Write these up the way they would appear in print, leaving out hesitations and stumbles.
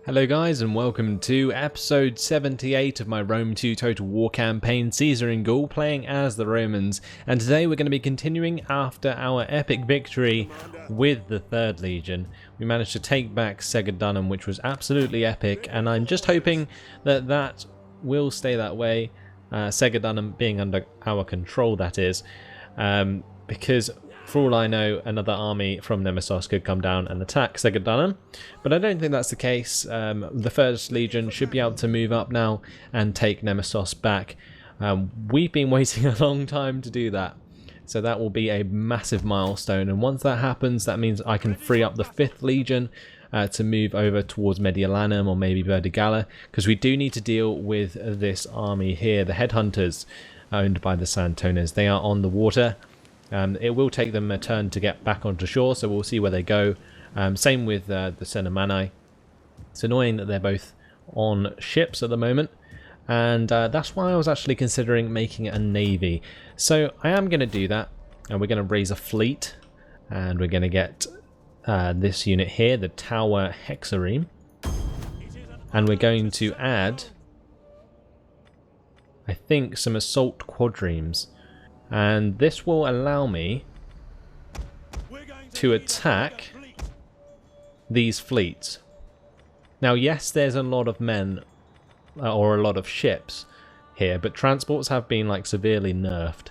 Hello guys and welcome to episode 78 of my Rome 2 Total War campaign, Caesar in Gaul, playing as the Romans. And today we're going to be continuing after our epic victory with the 3rd Legion. We managed to take back Segedunum, which was absolutely epic, and I'm just hoping that that will stay that way, Segedunum being under our control, that is, because for all I know, another army from Nemesis could come down and attack Segedunum, but I don't think that's the case. The First Legion should be able to move up now and take Nemesis back. We've been waiting a long time to do that, so that will be a massive milestone, and once that happens, that means I can free up the 5th Legion to move over towards Mediolanum or maybe Verdigala, because we do need to deal with this army here, the Headhunters, owned by the Santones. They are on the water. It will take them a turn to get back onto shore, so we'll see where they go. Same with the Cenomani. It's annoying that they're both on ships at the moment, and that's why I was actually considering making a navy. So I am going to do that, and we're going to raise a fleet, and we're going to get this unit here, the Tower Hexareme, and we're going to add, I think, some Assault Quadrimes. And this will allow me to attack these fleets. Now, yes, there's a lot of men or a lot of ships here, but transports have been like severely nerfed.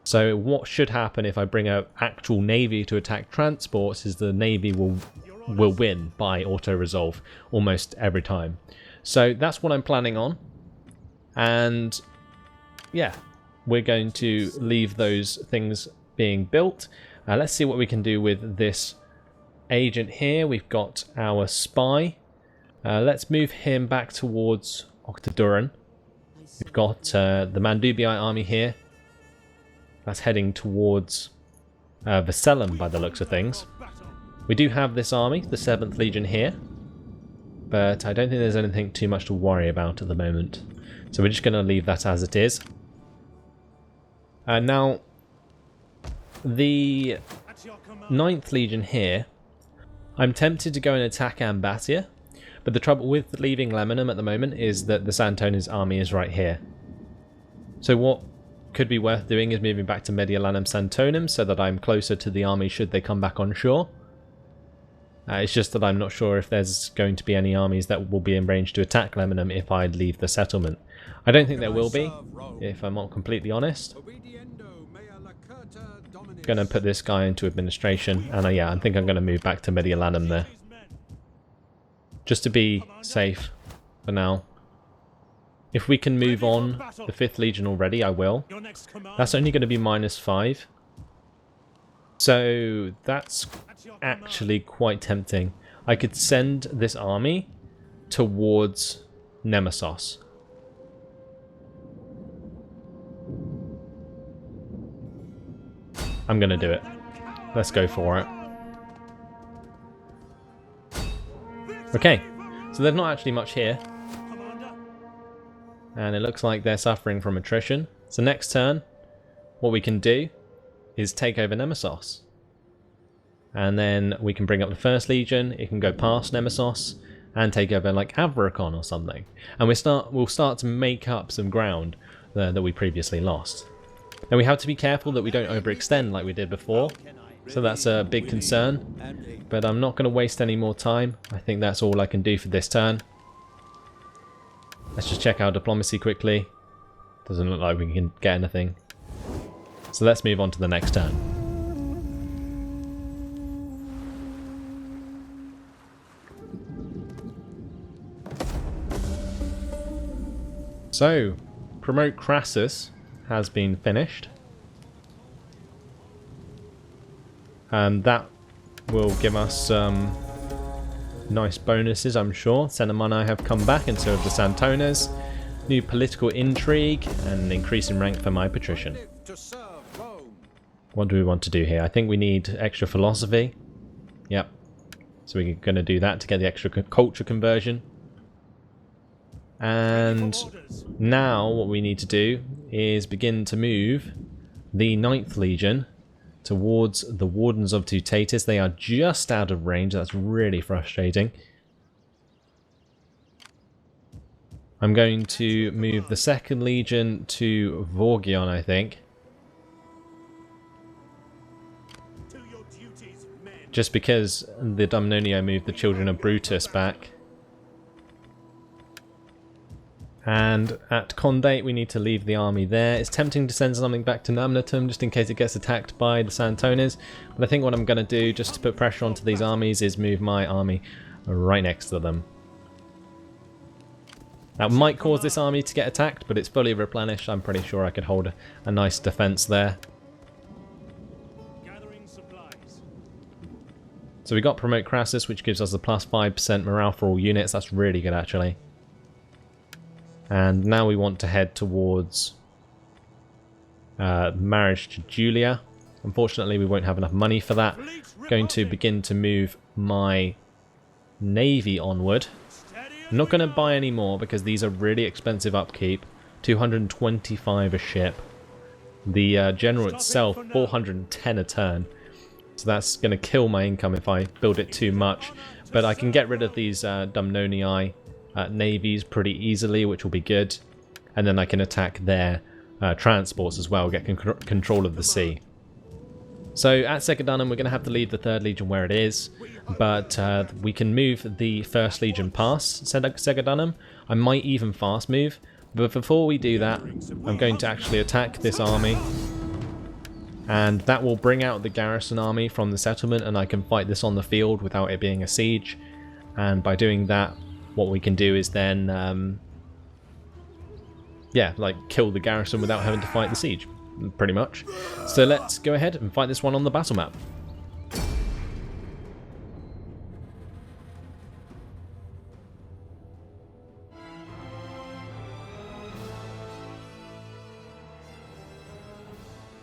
So what should happen if I bring an actual navy to attack transports is the navy will win by auto-resolve almost every time. So that's what I'm planning on. And yeah, we're going to leave those things being built. Let's see what we can do with this agent here. We've got our spy. Let's move him back towards Octoduran. We've got the Mandubii army here. That's heading towards Veselum by the looks of things. We do have this army, the 7th Legion here, but I don't think there's anything too much to worry about at the moment. So we're just going to leave that as it is. Now, the 9th Legion here, I'm tempted to go and attack Ambatia, but the trouble with leaving Lemanum at the moment is that the Santones army is right here. So what could be worth doing is moving back to Mediolanum Santonum so that I'm closer to the army should they come back on shore. It's just that I'm not sure if there's going to be any armies that will be in range to attack Lemanum if I leave the settlement. I don't think there will be, if I'm not completely honest. I'm going to put this guy into administration, and yeah, I think I'm going to move back to Mediolanum there. Just to be safe for now. If we can move on the 5th Legion already, I will. That's only going to be -5. So that's actually quite tempting. I could send this army towards Nemesis. I'm going to do it. Let's go for it. Okay, so there's not actually much here. And it looks like they're suffering from attrition. So next turn, what we can do is take over Nemesis. And then we can bring up the 1st Legion, it can go past Nemesis, and take over like Avricon or something. And we'll start to make up some ground that we previously lost. Now we have to be careful that we don't overextend like we did before, so that's a big concern, but I'm not going to waste any more time. I think that's all I can do for this turn. Let's just check our diplomacy quickly. Doesn't look like we can get anything. So let's move on to the next turn. So, promote Crassus has been finished. That will give us some nice bonuses, I'm sure. Cenomani have come back, and so have the Santones. New political intrigue and an increase in rank for my patrician. What do we want to do here? I think we need extra philosophy. Yep. So we're going to do that to get the extra culture conversion. And now what we need to do is begin to move the 9th Legion towards the Wardens of Tutatis. They are just out of range. That's really frustrating. I'm going to move the 2nd Legion to Vorgion, I think. Just because the Dumnonii moved the Children of Brutus back. And at Condate we need to leave the army there. It's tempting to send something back to Namnatum just in case it gets attacked by the Santones. But I think what I'm going to do just to put pressure onto these armies is move my army right next to them. That might cause this army to get attacked, but it's fully replenished. I'm pretty sure I could hold a nice defense there. So we got Promote Crassus, which gives us a plus 5% morale for all units. That's really good, actually. And now we want to head towards marriage to Julia. Unfortunately, we won't have enough money for that. Going to begin to move my navy onward. I'm not going to buy any more because these are really expensive upkeep. 225 a ship. The general itself, 410 a turn. So that's going to kill my income if I build it too much. But I can get rid of these Dumnonii navies pretty easily, which will be good. And then I can attack their transports as well, get control of the sea. So at Segedunum we're going to have to leave the 3rd Legion where it is. But we can move the 1st Legion past Segedunum. I might even fast move. But before we do that, I'm going to actually attack this army. And that will bring out the garrison army from the settlement, and I can fight this on the field without it being a siege. And by doing that, what we can do is then, yeah, like kill the garrison without having to fight the siege, pretty much. So let's go ahead and fight this one on the battle map.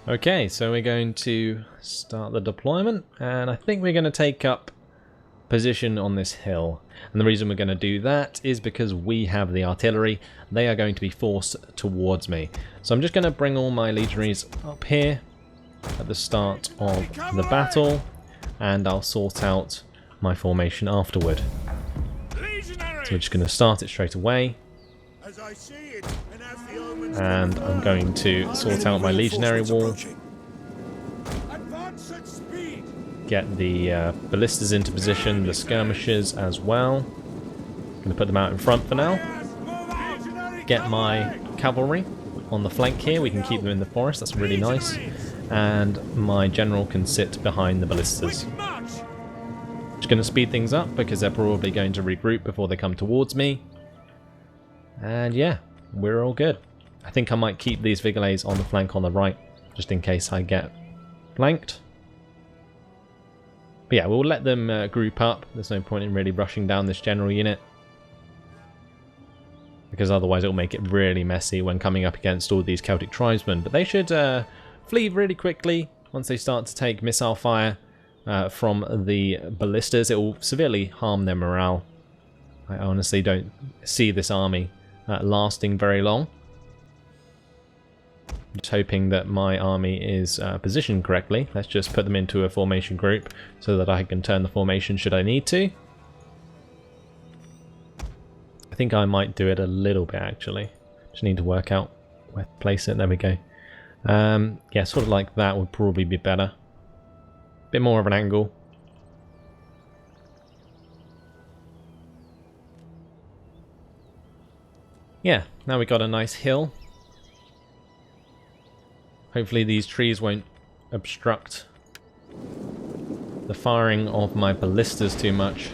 Okay, so we're going to start the deployment, and I think we're going to take up position on this hill. And the reason we're going to do that is because we have the artillery. They are going to be forced towards me. So I'm just going to bring all my legionaries up here at the start of the battle, and I'll sort out my formation afterward. So we're just going to start it straight away. And I'm going to sort out my legionary wall. Get the ballistas into position, the skirmishers as well. Going to put them out in front for now. Get my cavalry on the flank here. We can keep them in the forest, that's really nice. And my general can sit behind the ballistas. Just going to speed things up because they're probably going to regroup before they come towards me. And yeah, we're all good. I think I might keep these Vigiles on the flank on the right, just in case I get flanked. But yeah, we'll let them group up. There's no point in really rushing down this general unit, because otherwise it'll make it really messy when coming up against all these Celtic tribesmen. But they should flee really quickly once they start to take missile fire from the ballistas. It will severely harm their morale. I honestly don't see this army lasting very long. Just hoping that my army is positioned correctly. Let's just put them into a formation group so that I can turn the formation should I need to. I think I might do it a little bit actually. Just need to work out where to place it. There we go. Yeah, sort of like that would probably be better. Bit more of an angle. Yeah, now we got a nice hill. Hopefully these trees won't obstruct the firing of my ballistas too much.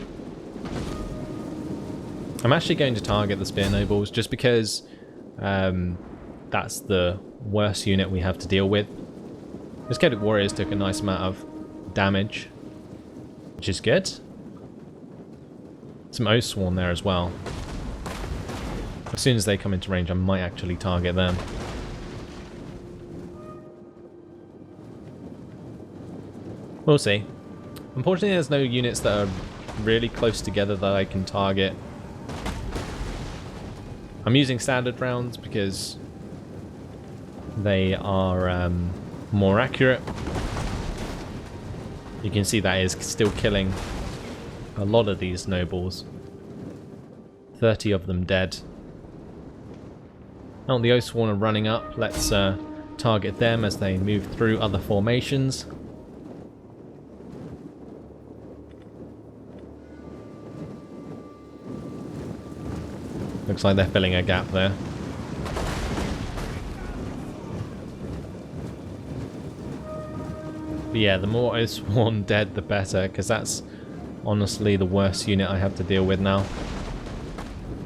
I'm actually going to target the spear nobles just because that's the worst unit we have to deal with. The Celtic warriors took a nice amount of damage, which is good. Some Oathsworn there as well. As soon as they come into range, I might actually target them. We'll see. Unfortunately, there's no units that are really close together that I can target. I'm using standard rounds because they are more accurate. You can see that is still killing a lot of these nobles. 30 of them dead. Oh, the Oathsworn are running up. Let's target them as they move through other formations. Looks like they're filling a gap there. But yeah, the more Oathsworn dead, the better, because that's honestly the worst unit I have to deal with now.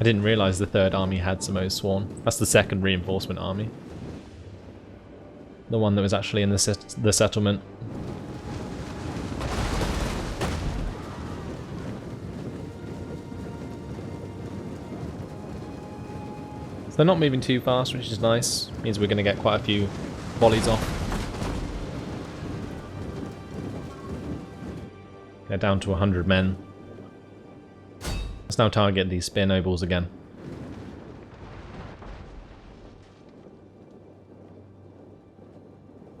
I didn't realise the third army had some Oathsworn. That's the second reinforcement army. The one that was actually in the settlement. So they're not moving too fast, which is nice. Means we're going to get quite a few volleys off. They're down to 100 men. Let's now target these spear nobles again.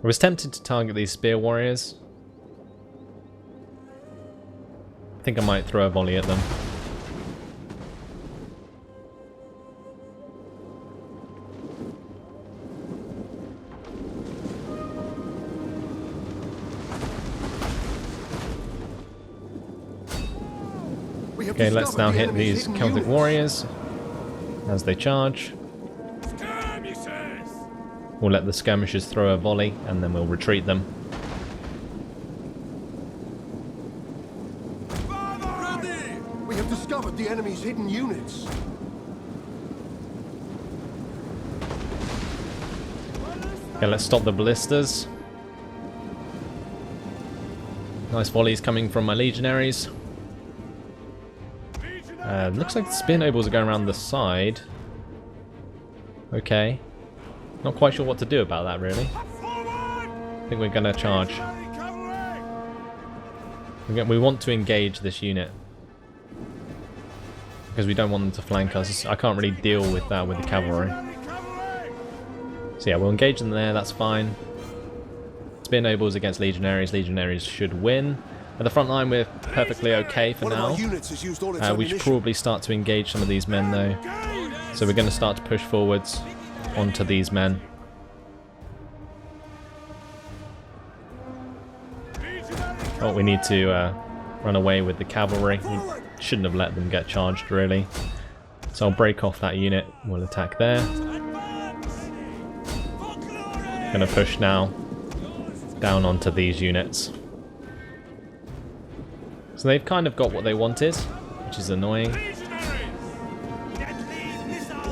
I was tempted to target these spear warriors. I think I might throw a volley at them. Okay, let's now hit these Celtic warriors as they charge. We'll let the skirmishers throw a volley and then we'll retreat them. We have discovered the enemy's hidden units. Okay, let's stop the ballistas. Nice volleys coming from my legionaries. Looks like the spear nobles are going around the side. Okay. Not quite sure what to do about that, really. I think we're going to charge. We want to engage this unit. Because we don't want them to flank us. I can't really deal with that with the cavalry. So yeah, we'll engage them there, that's fine. Spear nobles against legionaries. Legionaries should win. At the front line, we're perfectly okay for now. We should probably start to engage some of these men, though. So we're going to start to push forwards onto these men. Oh, we need to run away with the cavalry. We shouldn't have let them get charged, really. So I'll break off that unit. We'll attack there. Going to push now down onto these units. So they've kind of got what they wanted, which is annoying.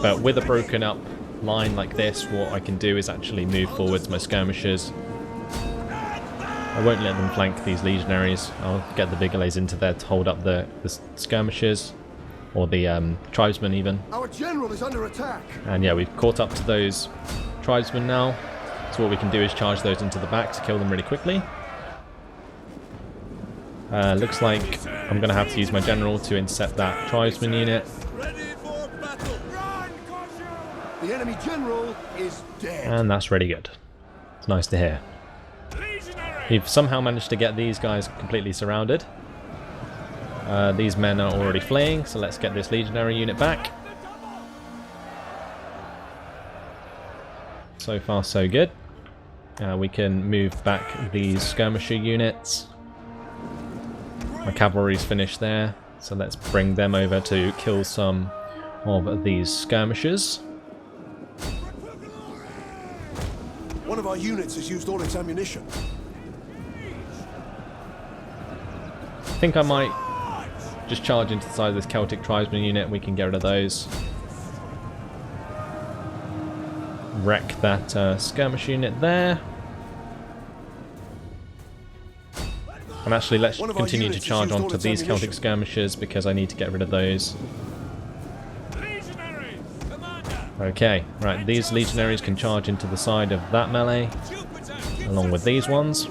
But with a broken up line like this, what I can do is actually move forwards my skirmishers. I won't let them flank these legionaries. I'll get the Vigilés into there to hold up the skirmishers, or the tribesmen even. Our general is under attack. And yeah, we've caught up to those tribesmen now. So what we can do is charge those into the back to kill them really quickly. Looks like I'm going to have to use my general to intercept that tribesman unit. The enemy general is dead. And that's really good. It's nice to hear. We've somehow managed to get these guys completely surrounded. These men are already fleeing, so let's get this legionary unit back. So far so good. We can move back these skirmisher units. My cavalry's finished there, so let's bring them over to kill some of these skirmishers. One of our units has used all its ammunition. I think I might just charge into the side of this Celtic tribesman unit. We can get rid of those. Wreck that skirmish unit there. And actually, let's continue to charge onto these Celtic skirmishers because I need to get rid of those. Okay, right, these legionaries can charge into the side of that melee, along with these ones.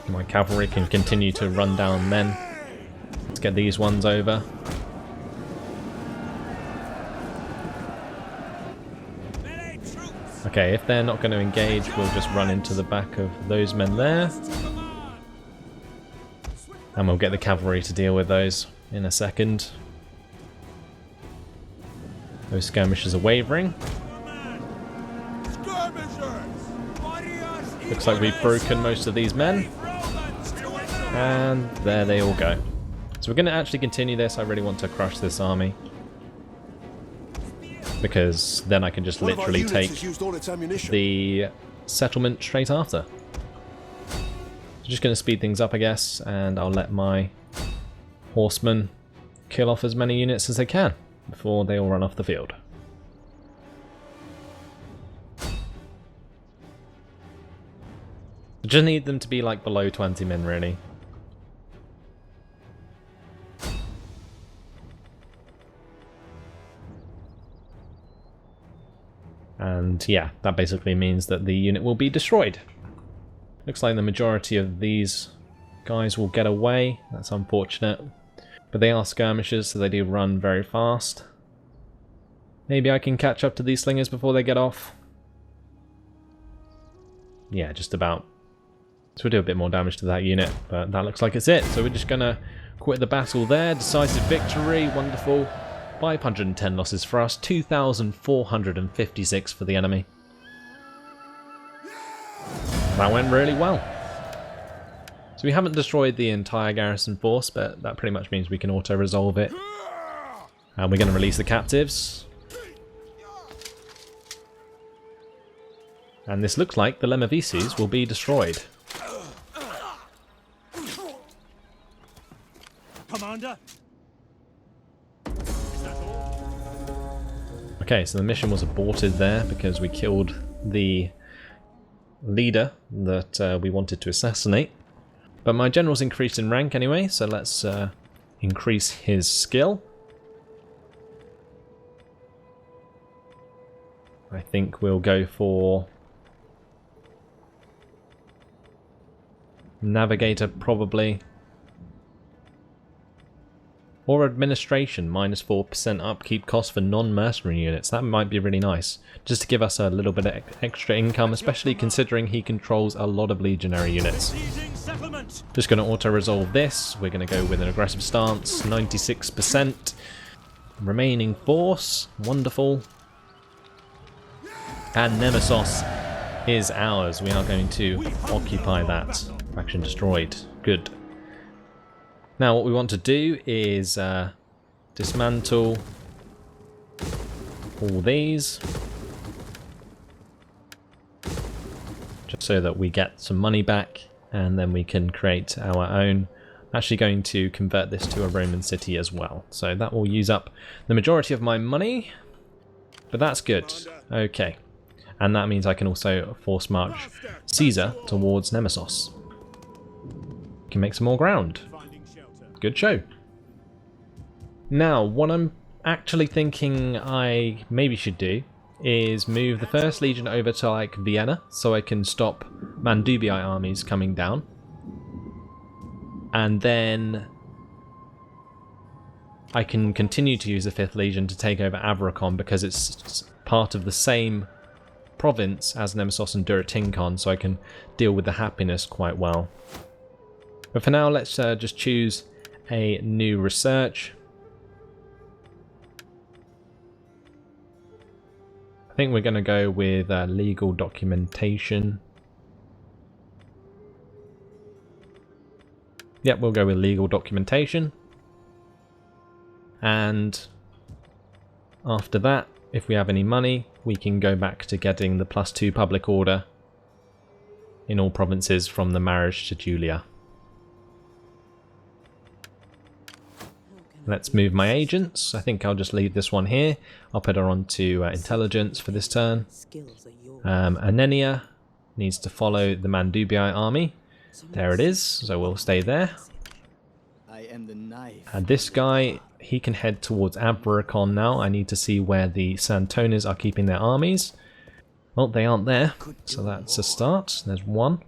My cavalry can continue to run down men. Let's get these ones over. Okay, if they're not going to engage, we'll just run into the back of those men there. And we'll get the cavalry to deal with those in a second. Those skirmishers are wavering. Looks like we've broken most of these men. And there they all go. So we're going to actually continue this. I really want to crush this army, because then I can just literally take the settlement straight after. So just going to speed things up, I guess, and I'll let my horsemen kill off as many units as they can before they all run off the field. I just need them to be like below 20 men, really. And yeah, that basically means that the unit will be destroyed. Looks like the majority of these guys will get away. That's unfortunate. But they are skirmishers, so they do run very fast. Maybe I can catch up to these slingers before they get off. Yeah, just about. So we'll do a bit more damage to that unit, but that looks like it's it. So we're just going to quit the battle there. Decisive victory, wonderful. 510 losses for us, 2,456 for the enemy. That went really well. So we haven't destroyed the entire garrison force, but that pretty much means we can auto-resolve it. And we're going to release the captives. And this looks like the Lemmavices will be destroyed. Commander. Okay, so the mission was aborted there because we killed the leader that we wanted to assassinate. But my general's increased in rank anyway, so let's increase his skill. I think we'll go for navigator, probably. Or administration, minus 4% upkeep cost for non-mercenary units. That might be really nice, just to give us a little bit of extra income, especially considering he controls a lot of legionary units. Just going to auto-resolve this. We're going to go with an aggressive stance, 96%. Remaining force, wonderful. And Nemesis is ours. We are going to occupy that. Faction destroyed. Good. Now what we want to do is dismantle all these, just so that we get some money back, and then we can create our own. I'm actually going to convert this to a Roman city as well, so that will use up the majority of my money, but that's good. Okay, and that means I can also force march Caesar towards Nemesis. We can make some more ground. Good show. Now, what I'm actually thinking I maybe should do is move the 1st Legion over to like Vienna, so I can stop Mandubii armies coming down. And then I can continue to use the 5th Legion to take over Avaricon, because it's part of the same province as Nemesis and Duratincon, so I can deal with the happiness quite well. But for now, let's just choose a new research. I think we're going to go with legal documentation. Yep, we'll go with legal documentation. And after that, if we have any money, we can go back to getting the +2 public order in all provinces from the marriage to Julia. Let's move my agents. I think I'll just leave this one here. I'll put her on to intelligence for this turn. Anenia needs to follow the Mandubii army. There it is, so we'll stay there. And this guy, he can head towards Avaricon now. I need to see where the Santones are keeping their armies. Well, they aren't there, so that's a start. There's one.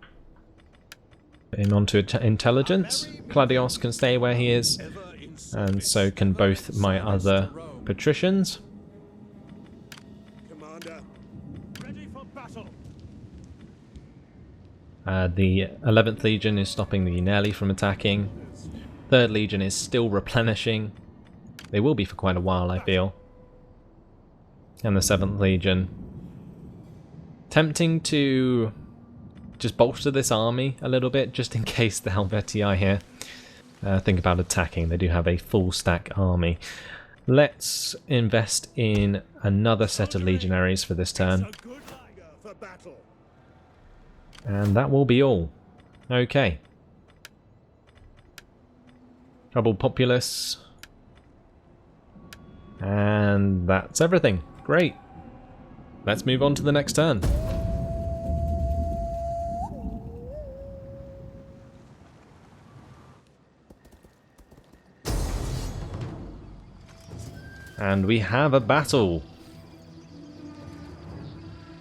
Put him onto intelligence. Claudius can stay where he is. And so can both my other patricians. The 11th Legion is stopping the Unelli from attacking. 3rd Legion is still replenishing. They will be for quite a while, I feel. and the 7th Legion. Tempting to just bolster this army a little bit, just in case the Helvetii here think about attacking. They do have a full stack army. Let's invest in another set of legionaries for this turn. And that will be all. Okay. Troubled populace. And that's everything. Great. Let's move on to the next turn. And we have a battle.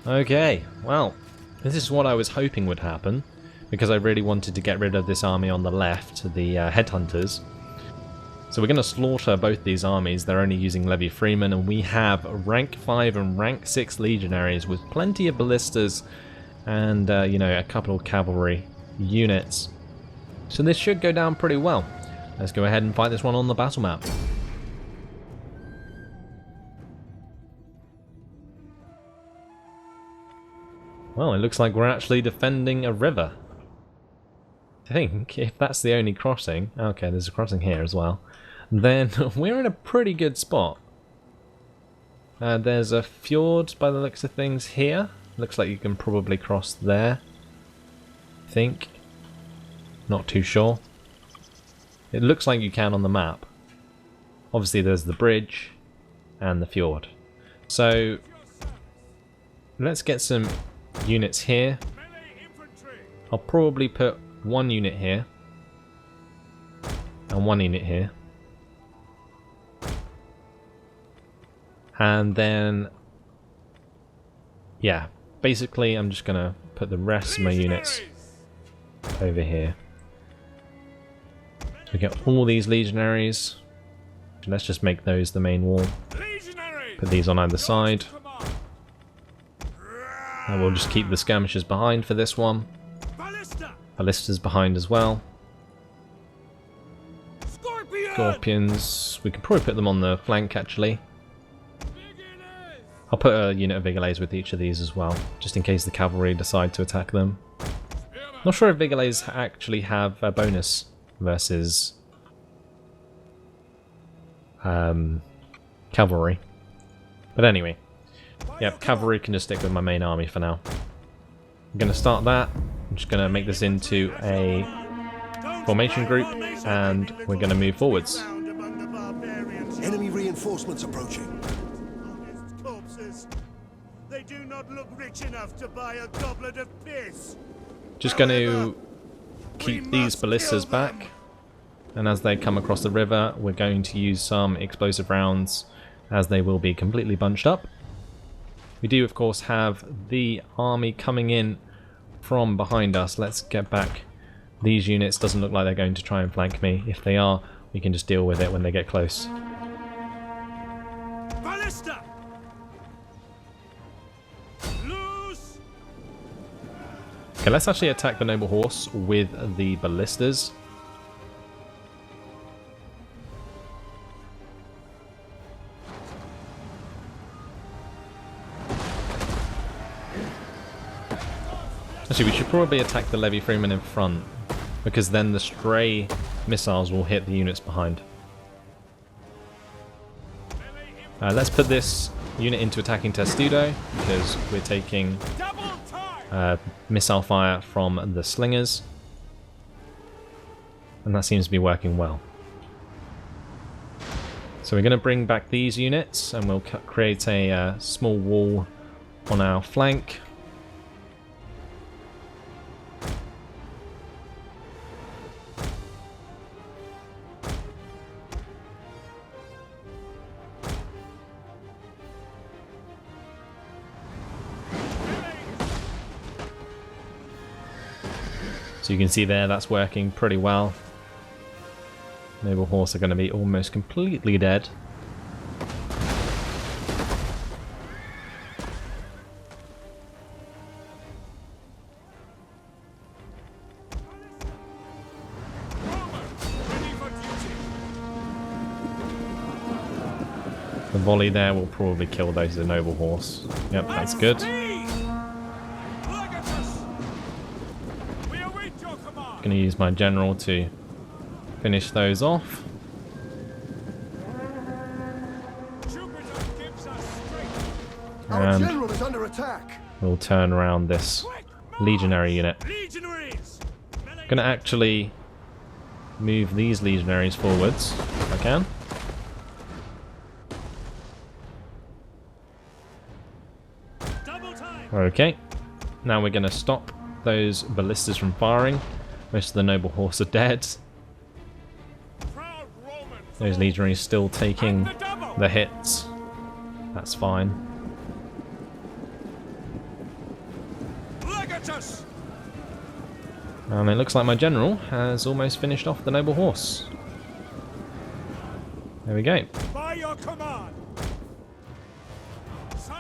Okay, well, this is what I was hoping would happen, because I really wanted to get rid of this army on the left, the headhunters. So we're going to slaughter both these armies. They're only using levy freemen, and we have rank 5 and rank 6 legionaries with plenty of ballistas and, you know, a couple of cavalry units. So this should go down pretty well. Let's go ahead and fight this one on the battle map. Well, it looks like we're actually defending a river. I think, if that's the only crossing... Okay, there's a crossing here as well. Then we're in a pretty good spot. There's a fjord by the looks of things here. Looks like you can probably cross there. I think. Not too sure. It looks like you can on the map. Obviously there's the bridge and the fjord. So let's get some units here. I'll probably put one unit here and one unit here, and then yeah, basically I'm just gonna put the rest of my units over here. We get all these legionaries. Let's just make those the main wall. Put these on either side. And we'll just keep the skirmishers behind for this one. Ballistas behind as well. Scorpions. We can probably put them on the flank actually. I'll put a unit of Vigilés with each of these as well, just in case the cavalry decide to attack them. Not sure if Vigilés actually have a bonus versus cavalry. But anyway. Yep, cavalry can just stick with my main army for now. I'm going to start that. I'm just going to make this into a formation group, and we're going to move forwards. Enemy reinforcements approaching. They do not look rich enough to buy a goblet of piss. Just going to keep these ballistas back, and as they come across the river, we're going to use some explosive rounds, as they will be completely bunched up. We do, of course, have the army coming in from behind us. Let's get back these units. Doesn't look like they're going to try and flank me. If they are, we can just deal with it when they get close. Ballista! Loose! Okay, let's actually attack the noble horse with the ballistas. Actually, we should probably attack the levy freemen in front, because then the stray missiles will hit the units behind. Let's put this unit into attacking Testudo, because we're taking missile fire from the slingers, and that seems to be working well. So we're going to bring back these units, and we'll create a small wall on our flank. So you can see there, that's working pretty well. Noble horse are going to be almost completely dead. The volley there will probably kill those of the noble horse. Yep, that's good. Gonna use my general to finish those off. Our general is under attack. We'll turn around this legionary unit. Gonna actually move these legionaries forwards if I can. Okay, now we're gonna stop those ballistas from firing. Most of the noble horse are dead. Those legionaries still taking the hits. That's fine. And it looks like my general has almost finished off the noble horse. There we go.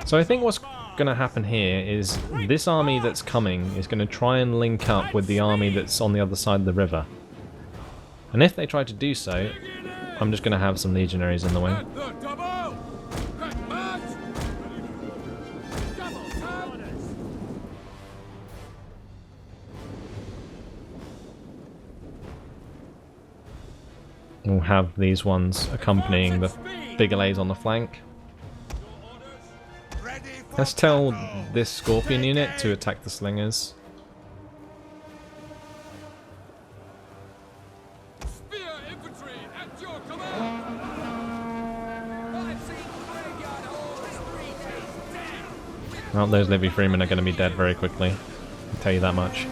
So I think what's going to happen here is this army that's coming is going to try and link up with the army that's on the other side of the river. And if they try to do so, I'm just going to have some legionaries in the way. We'll have these ones accompanying the bigger lays on the flank. Let's tell this scorpion unit to attack the slingers. Well, those Livy Freemen are going to be dead very quickly. I'll tell you that much.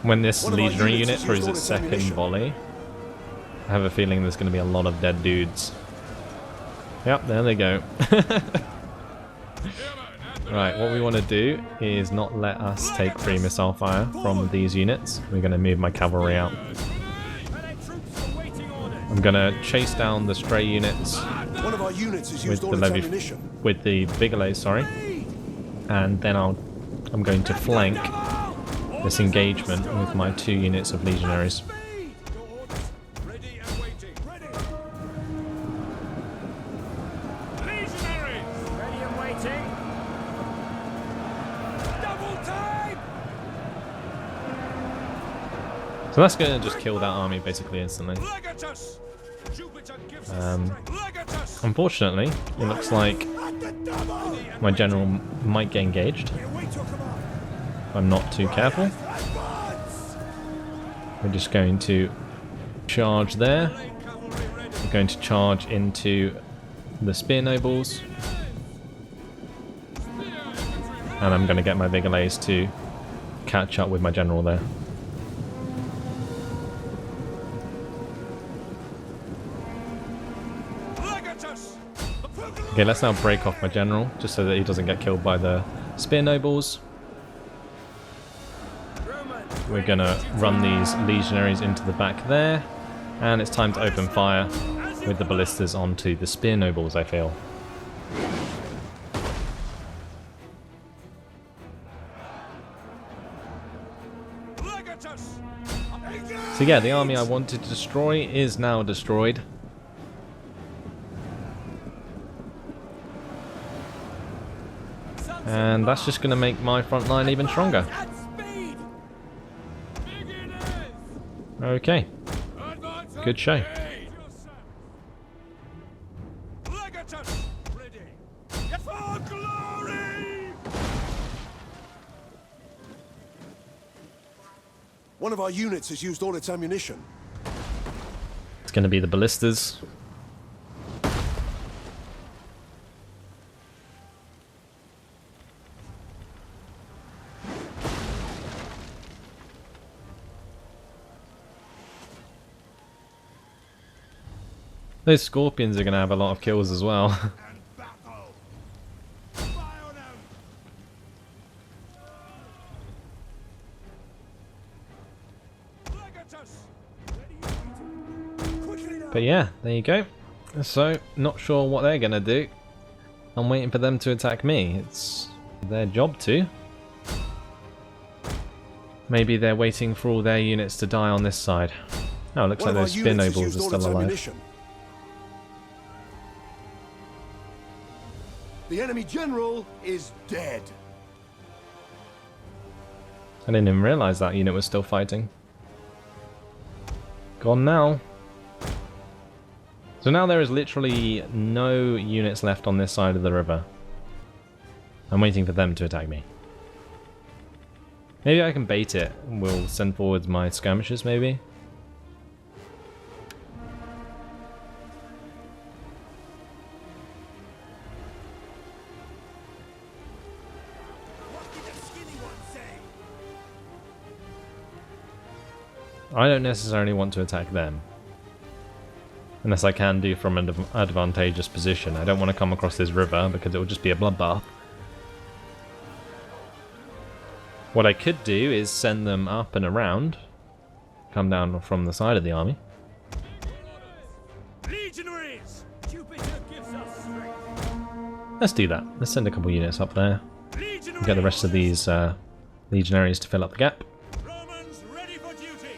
When this legionary unit throws its second volley, I have a feeling there's going to be a lot of dead dudes. Yep, there they go. Right, what we want to do is not let us take free missile fire from these units. We're going to move my cavalry out. I'm going to chase down the stray units with the Bigolays, sorry, and then I'm going to flank this engagement with my 2 units of legionaries. So that's going to just kill that army basically instantly. Unfortunately, it looks like my general might get engaged. I'm not too careful. We're just going to charge there. We're going to charge into the spear nobles. And I'm going to get my Vigalays to catch up with my general there. Okay, let's now break off my general, just so that he doesn't get killed by the spear nobles. We're gonna run these legionaries into the back there, and it's time to open fire with the ballistas onto the spear nobles, I feel. So yeah, the army I wanted to destroy is now destroyed. And that's just going to make my front line even stronger. Okay. Good show. One of our units has used all its ammunition. It's going to be the ballistas. Those scorpions are going to have a lot of kills as well. But yeah, there you go. So, not sure what they're going to do. I'm waiting for them to attack me. It's their job to. Maybe they're waiting for all their units to die on this side. Oh, it looks like those spear nobles are still alive. The enemy general is dead. I didn't even realise that unit was still fighting. Gone now. So now there is literally no units left on this side of the river. I'm waiting for them to attack me. Maybe I can bait it. We'll send forward my skirmishers, maybe. I don't necessarily want to attack them. Unless I can do from an advantageous position. I don't want to come across this river because it will just be a bloodbath. What I could do is send them up and around. Come down from the side of the army. Legionaries! Let's do that. Let's send a couple units up there. Get the rest of these legionaries to fill up the gap. Romans ready for duty.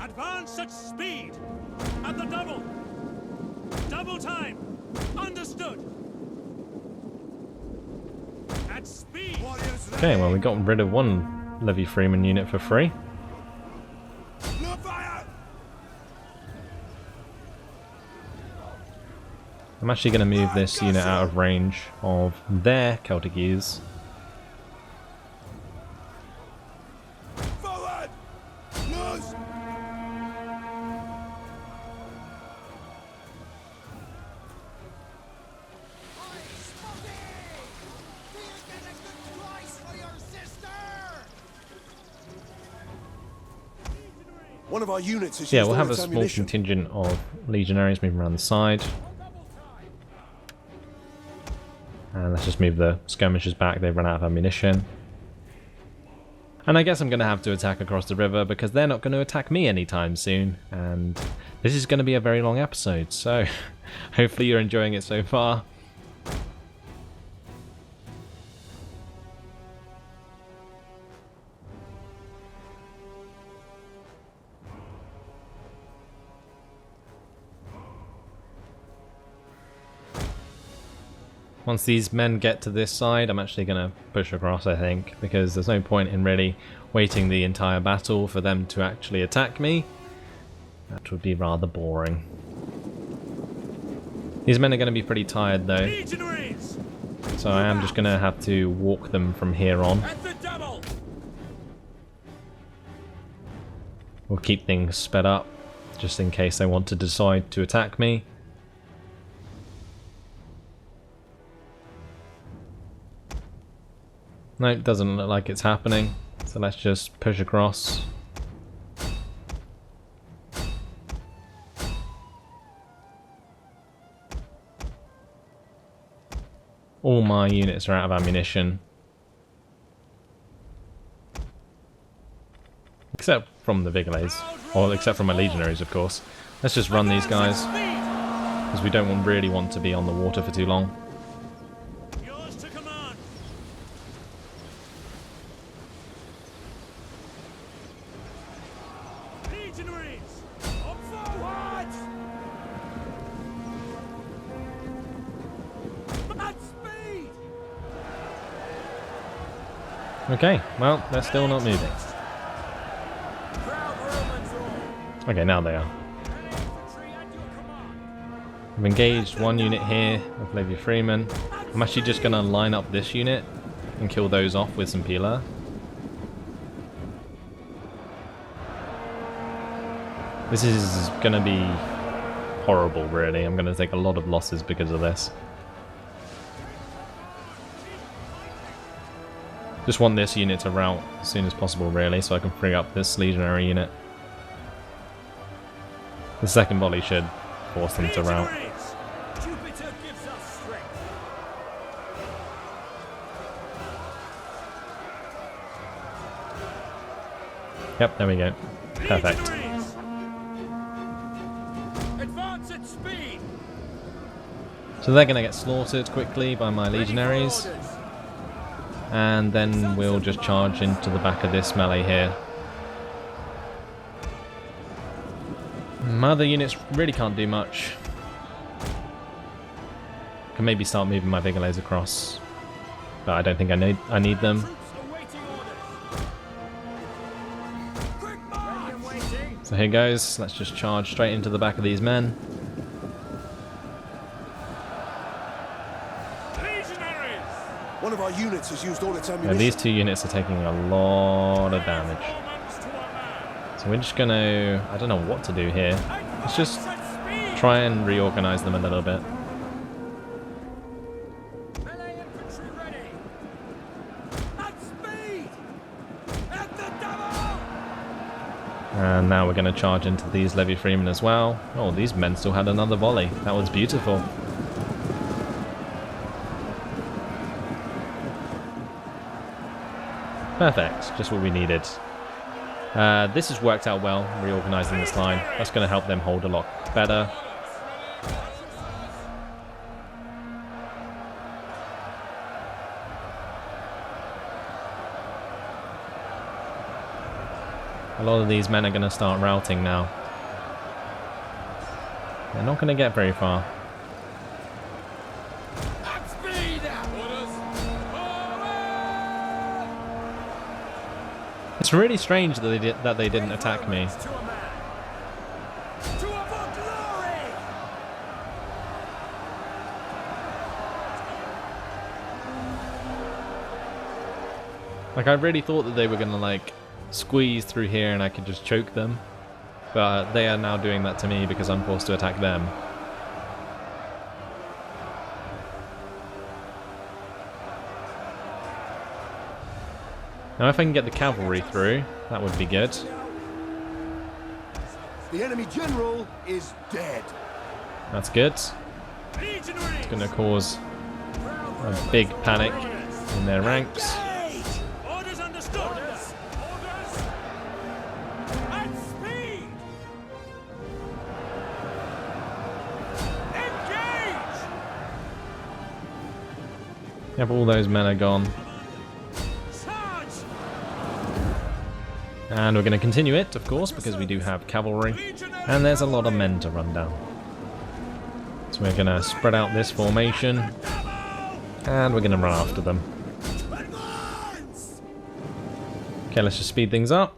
Advance at speed. At the double. Double time. Understood. At speed. Okay, well we got rid of one Levy Freeman unit for free. I'm actually going to move this unit out of range of their Celtic Youths. Forward! Nose! One of our units is Yeah, we'll have a small contingent of legionaries moving around the side. And let's just move the skirmishers back, they've run out of ammunition. And I guess I'm going to have to attack across the river because they're not going to attack me anytime soon. And this is going to be a very long episode, so hopefully you're enjoying it so far. Once these men get to this side, I'm actually going to push across, I think, because there's no point in really waiting the entire battle for them to actually attack me. That would be rather boring. These men are going to be pretty tired though, so I am just going to have to walk them from here on. We'll keep things sped up, just in case they want to decide to attack me. No, it doesn't look like it's happening, so let's just push across. All my units are out of ammunition. Except from the Vigilades, or except from my legionaries of course. Let's just run these guys, because we don't really want to be on the water for too long. Okay, well, they're still not moving. Okay, now they are. I've engaged one unit here of Levy Freeman. I'm actually just going to line up this unit and kill those off with some Pila. This is going to be horrible, really. I'm going to take a lot of losses because of this. Just want this unit to rout as soon as possible, really, so I can free up this legionary unit. The second volley should force them to rout. Yep, there we go. Perfect. So they're going to get slaughtered quickly by my legionaries. And then we'll just charge into the back of this melee here My other units really can't do much. Can maybe start moving my Vigilers across, but I don't think I need them. So here goes. Let's just charge straight into the back of these men. Legionaries! One of our units has used all its Yeah, ammunition. these two units are taking a lot of damage. So we're just gonna... I don't know what to do here. Let's just try and reorganize them a little bit. Melee infantry ready! At speed! At the double! And now we're going to charge into these levy freemen as well. Oh, these men still had another volley. That was beautiful. Perfect, just what we needed. This has worked out well, reorganising this line. That's going to help them hold a lot better. A lot of these men are going to start routing now. They're not going to get very far. At speed! Orders! It's really strange that they didn't attack me. To a man! To our glory! Like, I really thought that they were going to, like, squeeze through here and I could just choke them. But they are now doing that to me because I'm forced to attack them. Now if I can get the cavalry through, that would be good. The enemy general is dead. That's good. Legionaries! It's going to cause a big panic in their ranks. Orders understood! Orders! Orders! At speed! Engage! Yep, all those men are gone. Charge! And we're going to continue it, of course, because we do have cavalry. And there's a lot of men to run down. So we're going to spread out this formation. And we're going to run after them. Okay, let's just speed things up.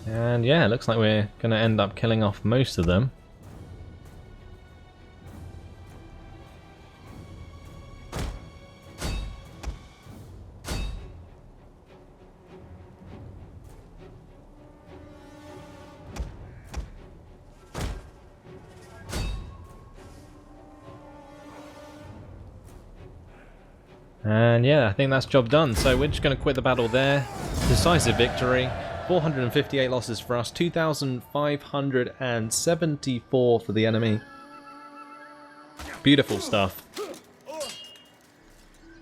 And yeah, it looks like we're going to end up killing off most of them. And yeah, I think that's job done. So we're just going to quit the battle there. Decisive victory. 458 losses for us, 2,574 for the enemy. Beautiful stuff.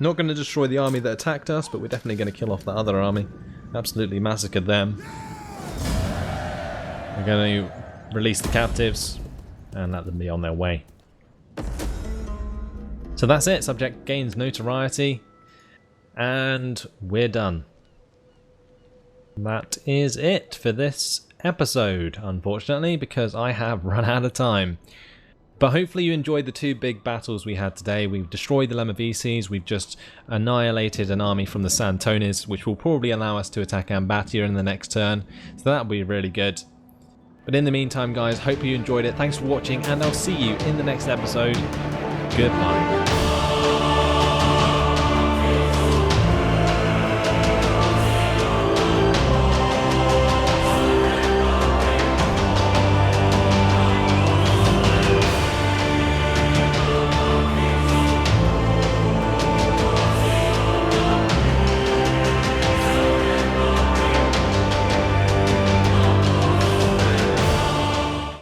Not going to destroy the army that attacked us, but we're definitely going to kill off that other army. Absolutely massacred them. We're going to release the captives and let them be on their way. So that's it. Subject gains notoriety. And we're done. That is it for this episode, unfortunately, because I have run out of time. But hopefully you enjoyed the two big battles we had today. We've destroyed the Lemmavices, we've just annihilated an army from the Santones, which will probably allow us to attack Ambatia in the next turn, so that'll be really good. But in the meantime, guys, hope you enjoyed it. Thanks for watching, and I'll see you in the next episode. Goodbye.